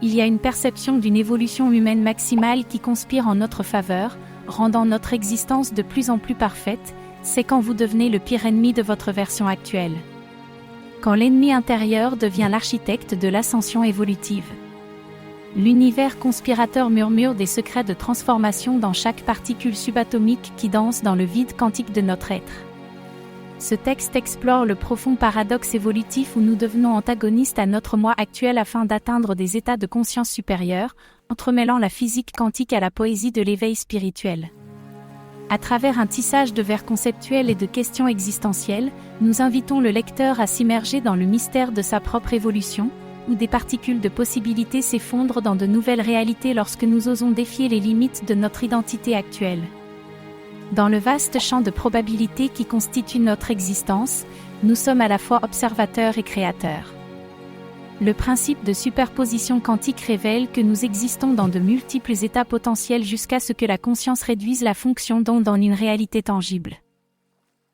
il y a une perception d'une évolution humaine maximale qui conspire en notre faveur, rendant notre existence de plus en plus parfaite. C'est quand vous devenez le pire ennemi de votre version actuelle. Quand l'ennemi intérieur devient l'architecte de l'ascension évolutive. L'univers conspirateur murmure des secrets de transformation dans chaque particule subatomique qui danse dans le vide quantique de notre être. Ce texte explore le profond paradoxe évolutif où nous devenons antagonistes à notre moi actuel afin d'atteindre des états de conscience supérieurs, entremêlant la physique quantique à la poésie de l'éveil spirituel. À travers un tissage de vers conceptuels et de questions existentielles, nous invitons le lecteur à s'immerger dans le mystère de sa propre évolution, où des particules de possibilités s'effondrent dans de nouvelles réalités lorsque nous osons défier les limites de notre identité actuelle. Dans le vaste champ de probabilités qui constitue notre existence, nous sommes à la fois observateurs et créateurs. Le principe de superposition quantique révèle que nous existons dans de multiples états potentiels jusqu'à ce que la conscience réduise la fonction d'onde en une réalité tangible.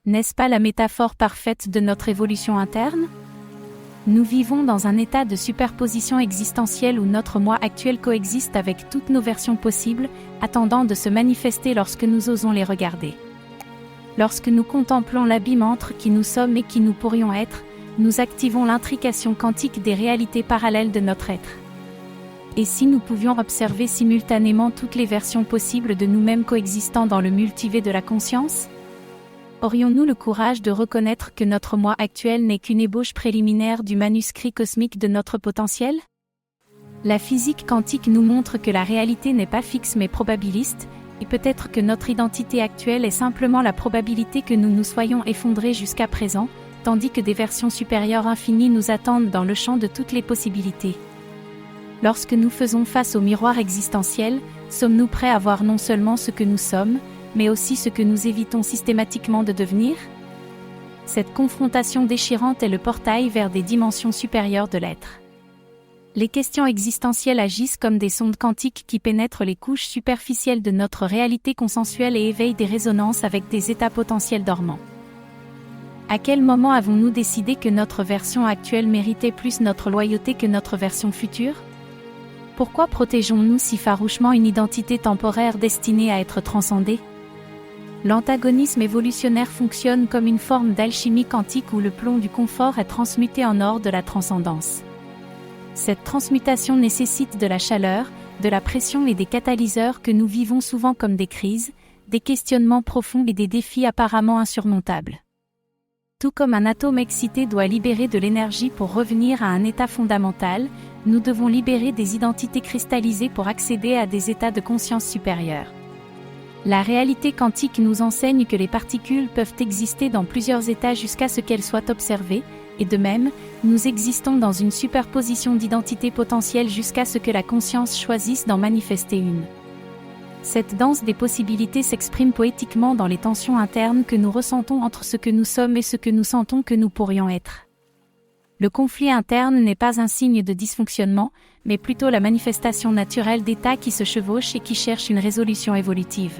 N'est-ce pas la métaphore parfaite de notre évolution interne ? Nous vivons dans un état de superposition existentielle où notre moi actuel coexiste avec toutes nos versions possibles, attendant de se manifester lorsque nous osons les regarder. Lorsque nous contemplons l'abîme entre qui nous sommes et qui nous pourrions être, nous activons l'intrication quantique des réalités parallèles de notre être. Et si nous pouvions observer simultanément toutes les versions possibles de nous-mêmes coexistant dans le multivers de la conscience ? Aurions-nous le courage de reconnaître que notre moi actuel n'est qu'une ébauche préliminaire du manuscrit cosmique de notre potentiel ? La physique quantique nous montre que la réalité n'est pas fixe mais probabiliste, et peut-être que notre identité actuelle est simplement la probabilité que nous nous soyons effondrés jusqu'à présent, tandis que des versions supérieures infinies nous attendent dans le champ de toutes les possibilités. Lorsque nous faisons face au miroir existentiel, sommes-nous prêts à voir non seulement ce que nous sommes, mais aussi ce que nous évitons systématiquement de devenir ? Cette confrontation déchirante est le portail vers des dimensions supérieures de l'être. Les questions existentielles agissent comme des sondes quantiques qui pénètrent les couches superficielles de notre réalité consensuelle et éveillent des résonances avec des états potentiels dormants. À quel moment avons-nous décidé que notre version actuelle méritait plus notre loyauté que notre version future ? Pourquoi protégeons-nous si farouchement une identité temporaire destinée à être transcendée ? L'antagonisme évolutionnaire fonctionne comme une forme d'alchimie quantique où le plomb du confort est transmuté en or de la transcendance. Cette transmutation nécessite de la chaleur, de la pression et des catalyseurs que nous vivons souvent comme des crises, des questionnements profonds et des défis apparemment insurmontables. Tout comme un atome excité doit libérer de l'énergie pour revenir à un état fondamental, nous devons libérer des identités cristallisées pour accéder à des états de conscience supérieure. La réalité quantique nous enseigne que les particules peuvent exister dans plusieurs états jusqu'à ce qu'elles soient observées, et de même, nous existons dans une superposition d'identités potentielles jusqu'à ce que la conscience choisisse d'en manifester une. Cette danse des possibilités s'exprime poétiquement dans les tensions internes que nous ressentons entre ce que nous sommes et ce que nous sentons que nous pourrions être. Le conflit interne n'est pas un signe de dysfonctionnement, mais plutôt la manifestation naturelle d'états qui se chevauchent et qui cherchent une résolution évolutive.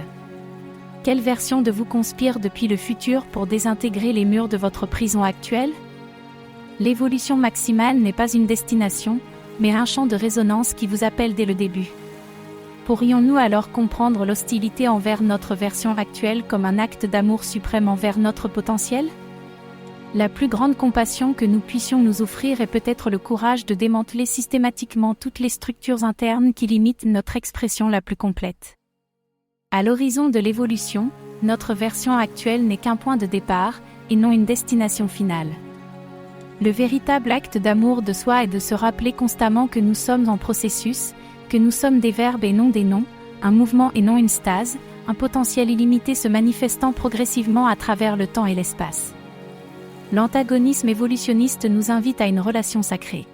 Quelle version de vous conspire depuis le futur pour désintégrer les murs de votre prison actuelle ? L'évolution maximale n'est pas une destination, mais un champ de résonance qui vous appelle dès le début. Pourrions-nous alors comprendre l'hostilité envers notre version actuelle comme un acte d'amour suprême envers notre potentiel ? La plus grande compassion que nous puissions nous offrir est peut-être le courage de démanteler systématiquement toutes les structures internes qui limitent notre expression la plus complète. À l'horizon de l'évolution, notre version actuelle n'est qu'un point de départ, et non une destination finale. Le véritable acte d'amour de soi est de se rappeler constamment que nous sommes en processus, que nous sommes des verbes et non des noms, un mouvement et non une stase, un potentiel illimité se manifestant progressivement à travers le temps et l'espace. L'antagonisme évolutionniste nous invite à une relation sacrée.